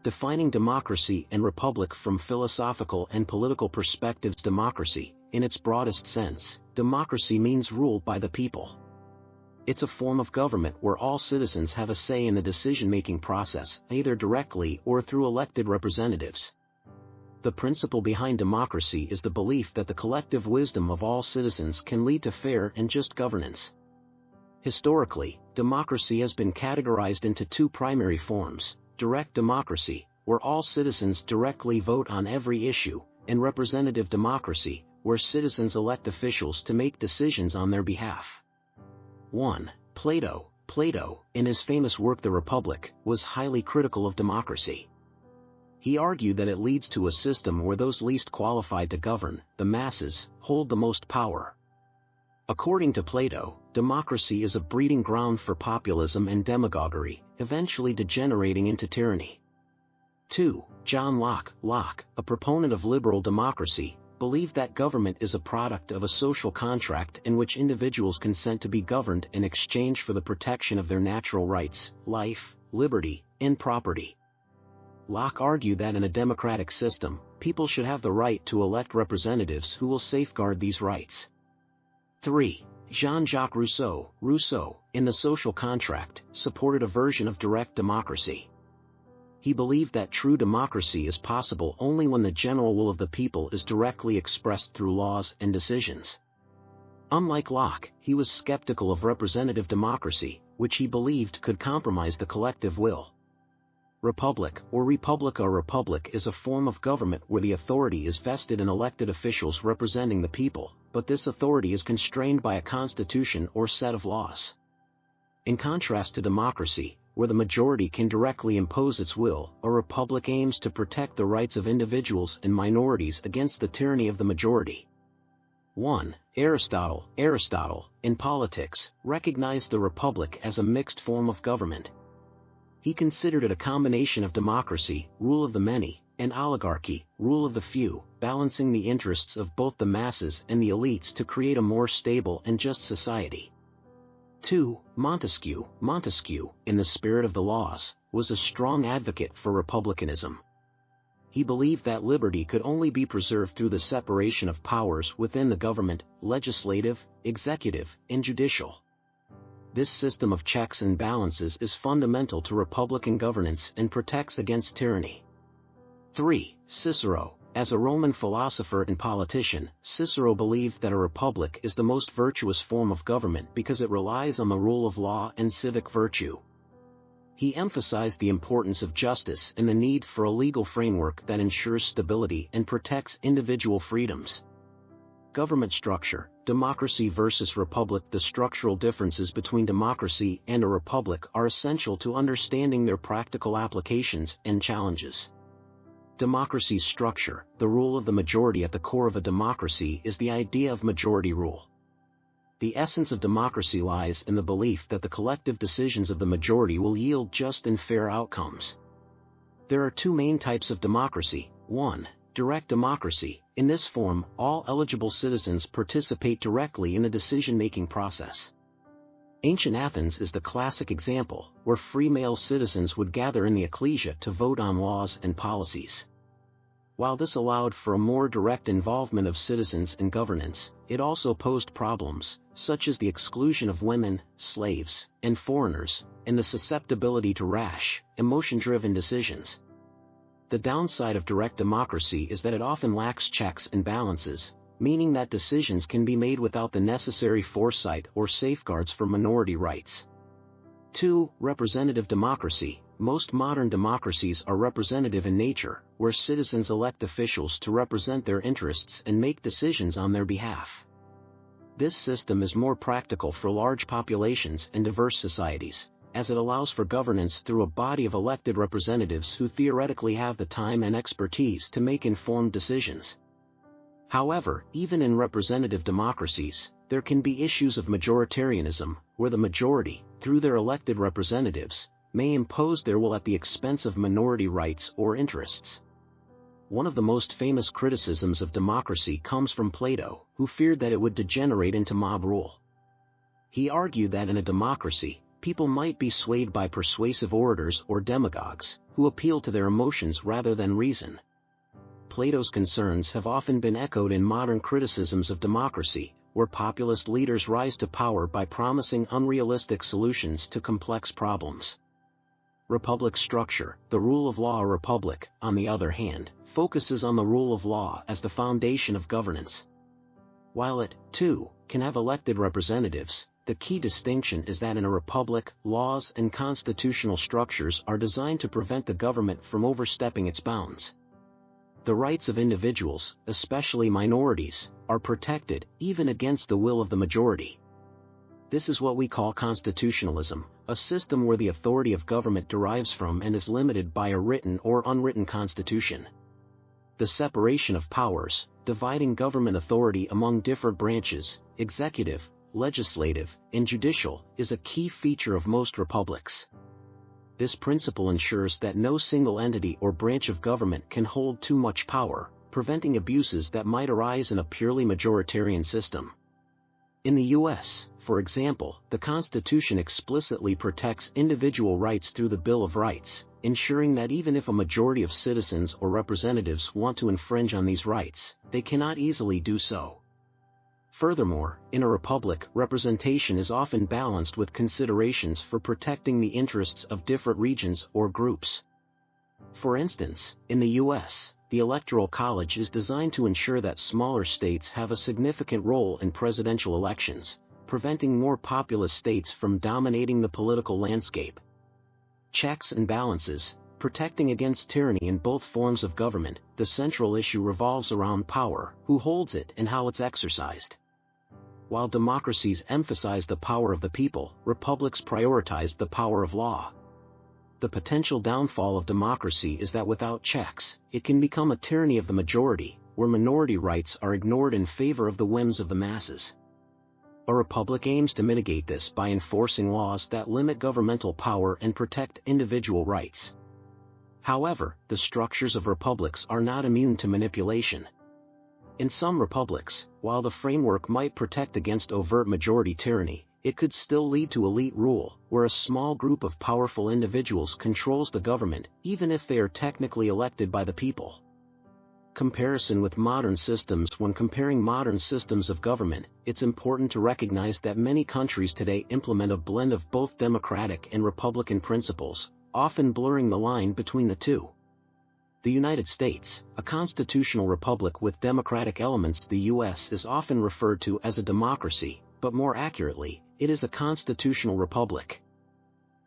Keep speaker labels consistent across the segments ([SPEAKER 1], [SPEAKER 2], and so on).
[SPEAKER 1] Defining democracy and republic from philosophical and political perspectives. Democracy, in its broadest sense, democracy means rule by the people. It's a form of government where all citizens have a say in the decision-making process, either directly or through elected representatives. The principle behind democracy is the belief that the collective wisdom of all citizens can lead to fair and just governance. Historically, democracy has been categorized into two primary forms: direct democracy, where all citizens directly vote on every issue, and representative democracy, where citizens elect officials to make decisions on their behalf. 1. Plato, in his famous work The Republic, was highly critical of democracy. He argued that it leads to a system where those least qualified to govern, the masses, hold the most power. According to Plato, democracy is a breeding ground for populism and demagoguery, eventually degenerating into tyranny. 2. John Locke, a proponent of liberal democracy, believed that government is a product of a social contract in which individuals consent to be governed in exchange for the protection of their natural rights, life, liberty, and property. Locke argued that in a democratic system, people should have the right to elect representatives who will safeguard these rights. 3. Jean-Jacques Rousseau, in The Social Contract, supported a version of direct democracy. He believed that true democracy is possible only when the general will of the people is directly expressed through laws and decisions. Unlike Locke, he was skeptical of representative democracy, which he believed could compromise the collective will. Republic, or republica. A republic is a form of government where the authority is vested in elected officials representing the people, but this authority is constrained by a constitution or set of laws. In contrast to democracy, where the majority can directly impose its will, a republic aims to protect the rights of individuals and minorities against the tyranny of the majority. 1. Aristotle, in Politics, recognized the republic as a mixed form of government. He considered it a combination of democracy, rule of the many, and oligarchy, rule of the few, balancing the interests of both the masses and the elites to create a more stable and just society. 2. Montesquieu, in The Spirit of the Laws, was a strong advocate for republicanism. He believed that liberty could only be preserved through the separation of powers within the government, legislative, executive, and judicial. This system of checks and balances is fundamental to republican governance and protects against tyranny. 3. Cicero, as a Roman philosopher and politician, Cicero believed that a republic is the most virtuous form of government because it relies on the rule of law and civic virtue. He emphasized the importance of justice and the need for a legal framework that ensures stability and protects individual freedoms. Government structure, democracy versus republic. The structural differences between democracy and a republic are essential to understanding their practical applications and challenges. Democracy's structure, the rule of the majority. At the core of a democracy is the idea of majority rule. The essence of democracy lies in the belief that the collective decisions of the majority will yield just and fair outcomes. There are two main types of democracy. 1. Direct democracy. In this form, all eligible citizens participate directly in the decision-making process. Ancient Athens is the classic example, where free male citizens would gather in the ecclesia to vote on laws and policies. While this allowed for a more direct involvement of citizens in governance, it also posed problems, such as the exclusion of women, slaves, and foreigners, and the susceptibility to rash, emotion-driven decisions. The downside of direct democracy is that it often lacks checks and balances, meaning that decisions can be made without the necessary foresight or safeguards for minority rights. 2. Representative democracy. Most modern democracies are representative in nature, where citizens elect officials to represent their interests and make decisions on their behalf. This system is more practical for large populations and diverse societies, as it allows for governance through a body of elected representatives who theoretically have the time and expertise to make informed decisions. However, even in representative democracies, there can be issues of majoritarianism, where the majority, through their elected representatives, may impose their will at the expense of minority rights or interests. One of the most famous criticisms of democracy comes from Plato, who feared that it would degenerate into mob rule. He argued that in a democracy, People might be swayed by persuasive orators or demagogues, who appeal to their emotions rather than reason. Plato's concerns have often been echoed in modern criticisms of democracy, where populist leaders rise to power by promising unrealistic solutions to complex problems. Republic structure. The rule of law. A republic, on the other hand, focuses on the rule of law as the foundation of governance. While it, too, can have elected representatives, the key distinction is that in a republic, laws and constitutional structures are designed to prevent the government from overstepping its bounds. The rights of individuals, especially minorities, are protected, even against the will of the majority. This is what we call constitutionalism, a system where the authority of government derives from and is limited by a written or unwritten constitution. The separation of powers, dividing government authority among different branches, executive, legislative, and judicial, is a key feature of most republics. This principle ensures that no single entity or branch of government can hold too much power, preventing abuses that might arise in a purely majoritarian system. In the U.S., for example, the Constitution explicitly protects individual rights through the Bill of Rights, ensuring that even if a majority of citizens or representatives want to infringe on these rights, they cannot easily do so. Furthermore, in a republic, representation is often balanced with considerations for protecting the interests of different regions or groups. For instance, in the U.S., the Electoral College is designed to ensure that smaller states have a significant role in presidential elections, preventing more populous states from dominating the political landscape. Checks and balances. Protecting against tyranny in both forms of government, the central issue revolves around power, who holds it and how it's exercised. While democracies emphasize the power of the people, republics prioritize the power of law. The potential downfall of democracy is that without checks, it can become a tyranny of the majority, where minority rights are ignored in favor of the whims of the masses. A republic aims to mitigate this by enforcing laws that limit governmental power and protect individual rights. However, the structures of republics are not immune to manipulation. In some republics, while the framework might protect against overt majority tyranny, it could still lead to elite rule, where a small group of powerful individuals controls the government, even if they are technically elected by the people. Comparison with modern systems. When comparing modern systems of government, it's important to recognize that many countries today implement a blend of both democratic and republican principles, often blurring the line between the two. The United States, a constitutional republic with democratic elements. The U.S. is often referred to as a democracy, but more accurately, it is a constitutional republic.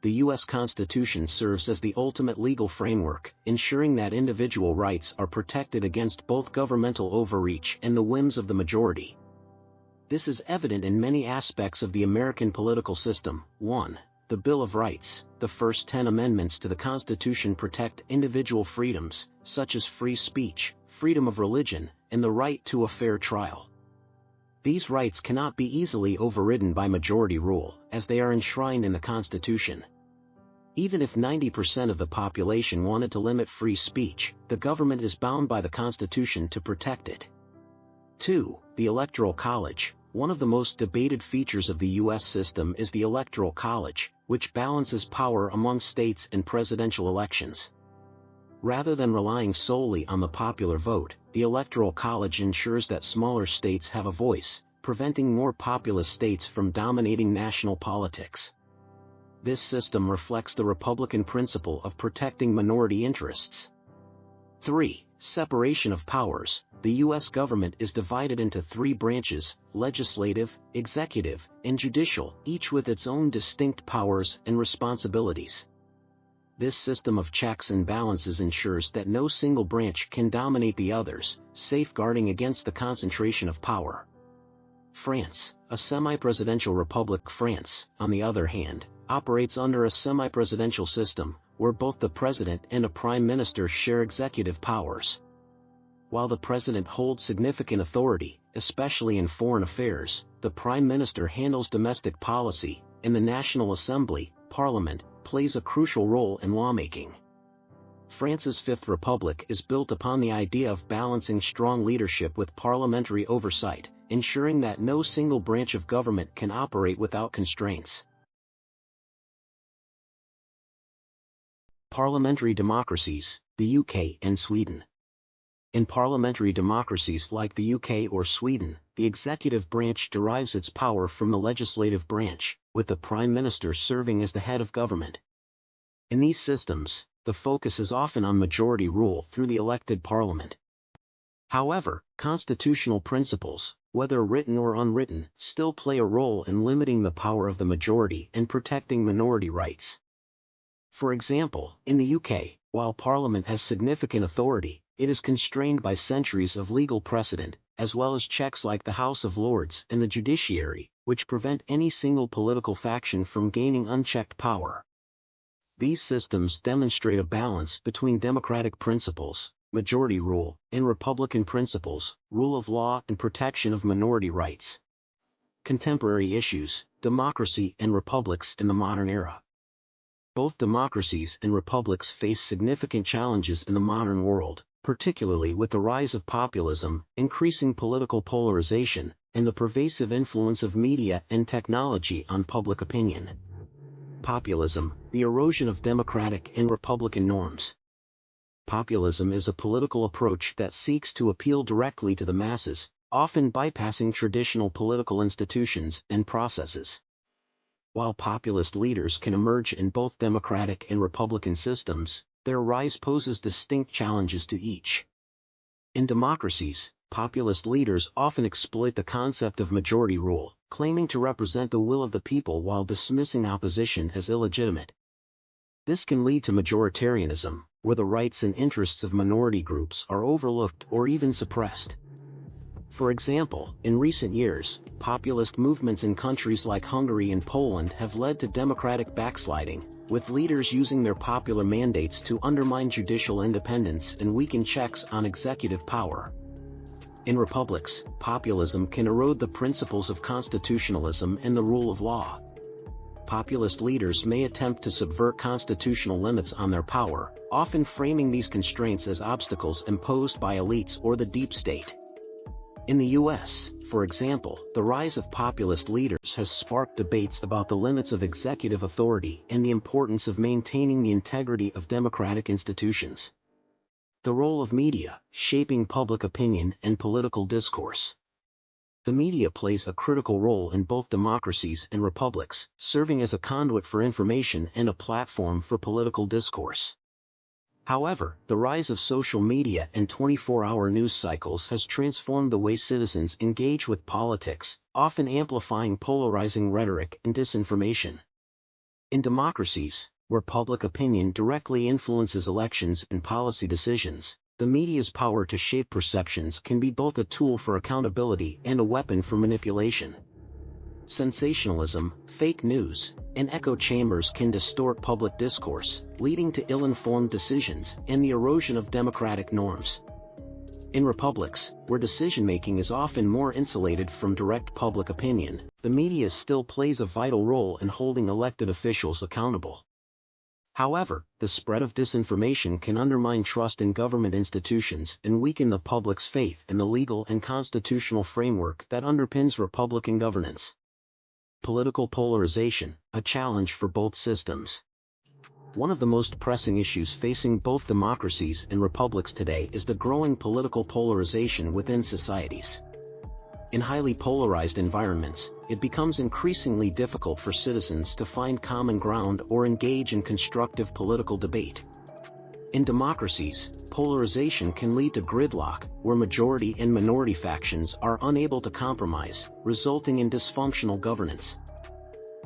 [SPEAKER 1] The U.S. Constitution serves as the ultimate legal framework, ensuring that individual rights are protected against both governmental overreach and the whims of the majority. This is evident in many aspects of the American political system. 1. The Bill of Rights. The first 10 amendments to the Constitution protect individual freedoms, such as free speech, freedom of religion, and the right to a fair trial. These rights cannot be easily overridden by majority rule, as they are enshrined in the Constitution. Even if 90% of the population wanted to limit free speech, the government is bound by the Constitution to protect it. 2. The Electoral College. One of the most debated features of the U.S. system is the Electoral College, which balances power among states in presidential elections. Rather than relying solely on the popular vote, the Electoral College ensures that smaller states have a voice, preventing more populous states from dominating national politics. This system reflects the Republican principle of protecting minority interests. 3. Separation of powers. The U.S. government is divided into 3 branches: legislative, executive, and judicial, each with its own distinct powers and responsibilities. This system of checks and balances ensures that no single branch can dominate the others, safeguarding against the concentration of power. France, a semi-presidential republic. France, on the other hand, operates under a semi-presidential system, where both the president and a prime minister share executive powers. While the president holds significant authority, especially in foreign affairs, the prime minister handles domestic policy, and the National Assembly, Parliament, plays a crucial role in lawmaking. France's Fifth Republic is built upon the idea of balancing strong leadership with parliamentary oversight, ensuring that no single branch of government can operate without constraints. Parliamentary democracies, the UK and Sweden. In parliamentary democracies like the UK or Sweden, the executive branch derives its power from the legislative branch, with the Prime Minister serving as the head of government. In these systems, the focus is often on majority rule through the elected parliament. However, constitutional principles, whether written or unwritten, still play a role in limiting the power of the majority and protecting minority rights. For example, in the UK, while Parliament has significant authority, it is constrained by centuries of legal precedent, as well as checks like the House of Lords and the judiciary, which prevent any single political faction from gaining unchecked power. These systems demonstrate a balance between democratic principles, majority rule, and republican principles, rule of law and protection of minority rights. Contemporary issues, democracy and republics in the modern era. Both democracies and republics face significant challenges in the modern world, particularly with the rise of populism, increasing political polarization, and the pervasive influence of media and technology on public opinion. Populism, the erosion of democratic and republican norms. Populism is a political approach that seeks to appeal directly to the masses, often bypassing traditional political institutions and processes. While populist leaders can emerge in both democratic and republican systems, their rise poses distinct challenges to each. In democracies, populist leaders often exploit the concept of majority rule, claiming to represent the will of the people while dismissing opposition as illegitimate. This can lead to majoritarianism, where the rights and interests of minority groups are overlooked or even suppressed. For example, in recent years, populist movements in countries like Hungary and Poland have led to democratic backsliding, with leaders using their popular mandates to undermine judicial independence and weaken checks on executive power. In republics, populism can erode the principles of constitutionalism and the rule of law. Populist leaders may attempt to subvert constitutional limits on their power, often framing these constraints as obstacles imposed by elites or the deep state. In the US, for example, the rise of populist leaders has sparked debates about the limits of executive authority and the importance of maintaining the integrity of democratic institutions. The role of media, shaping public opinion and political discourse. The media plays a critical role in both democracies and republics, serving as a conduit for information and a platform for political discourse. However, the rise of social media and 24-hour news cycles has transformed the way citizens engage with politics, often amplifying polarizing rhetoric and disinformation. In democracies, where public opinion directly influences elections and policy decisions, the media's power to shape perceptions can be both a tool for accountability and a weapon for manipulation. Sensationalism, fake news, and echo chambers can distort public discourse, leading to ill-informed decisions and the erosion of democratic norms. In republics, where decision-making is often more insulated from direct public opinion, the media still plays a vital role in holding elected officials accountable. However, the spread of disinformation can undermine trust in government institutions and weaken the public's faith in the legal and constitutional framework that underpins republican governance. Political polarization, a challenge for both systems. One of the most pressing issues facing both democracies and republics today is the growing political polarization within societies. In highly polarized environments, it becomes increasingly difficult for citizens to find common ground or engage in constructive political debate. In democracies, polarization can lead to gridlock, where majority and minority factions are unable to compromise, resulting in dysfunctional governance.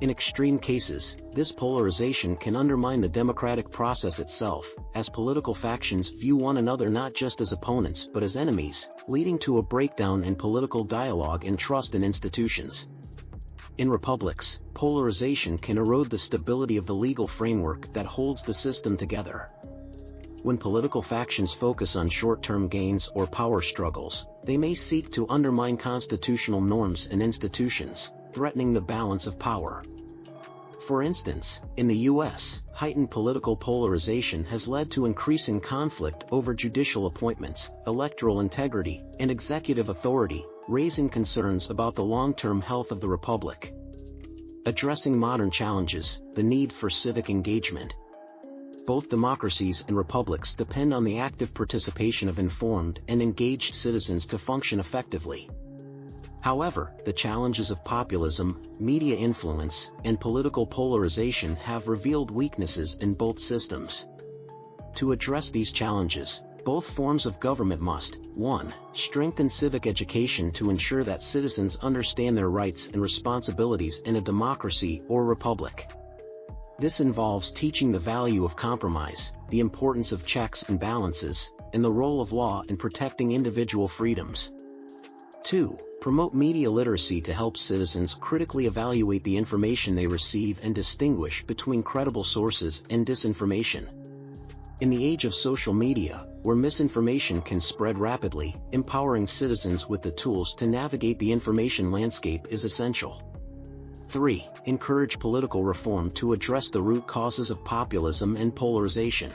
[SPEAKER 1] In extreme cases, this polarization can undermine the democratic process itself, as political factions view one another not just as opponents but as enemies, leading to a breakdown in political dialogue and trust in institutions. In republics, polarization can erode the stability of the legal framework that holds the system together. When political factions focus on short-term gains or power struggles, they may seek to undermine constitutional norms and institutions, threatening the balance of power. For instance, in the US, heightened political polarization has led to increasing conflict over judicial appointments, electoral integrity, and executive authority, raising concerns about the long-term health of the republic. Addressing modern challenges, the need for civic engagement. Both democracies and republics depend on the active participation of informed and engaged citizens to function effectively. However, the challenges of populism, media influence, and political polarization have revealed weaknesses in both systems. To address these challenges, both forms of government must, 1. Strengthen civic education to ensure that citizens understand their rights and responsibilities in a democracy or republic. This involves teaching the value of compromise, the importance of checks and balances, and the role of law in protecting individual freedoms. 2. Promote media literacy to help citizens critically evaluate the information they receive and distinguish between credible sources and disinformation. In the age of social media, where misinformation can spread rapidly, empowering citizens with the tools to navigate the information landscape is essential. 3. Encourage political reform to address the root causes of populism and polarization.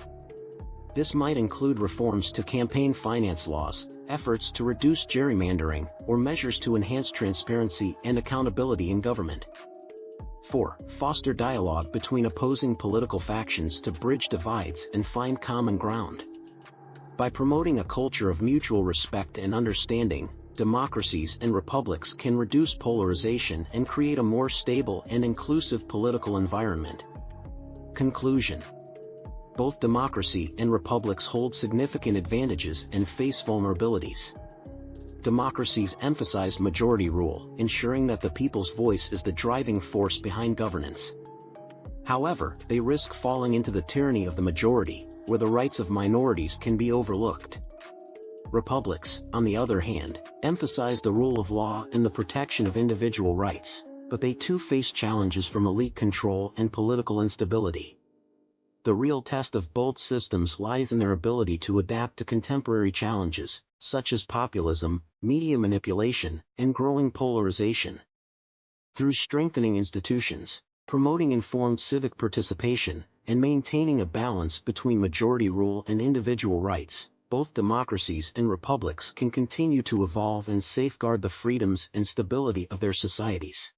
[SPEAKER 1] This might include reforms to campaign finance laws, efforts to reduce gerrymandering, or measures to enhance transparency and accountability in government. 4. Foster dialogue between opposing political factions to bridge divides and find common ground. By promoting a culture of mutual respect and understanding, democracies and republics can reduce polarization and create a more stable and inclusive political environment. Conclusion. Both democracy and republics hold significant advantages and face vulnerabilities. Democracies emphasize majority rule, ensuring that the people's voice is the driving force behind governance. However, they risk falling into the tyranny of the majority, where the rights of minorities can be overlooked. Republics, on the other hand, emphasize the rule of law and the protection of individual rights, but they too face challenges from elite control and political instability. The real test of both systems lies in their ability to adapt to contemporary challenges, such as populism, media manipulation, and growing polarization. Through strengthening institutions, promoting informed civic participation, and maintaining a balance between majority rule and individual rights, both democracies and republics can continue to evolve and safeguard the freedoms and stability of their societies.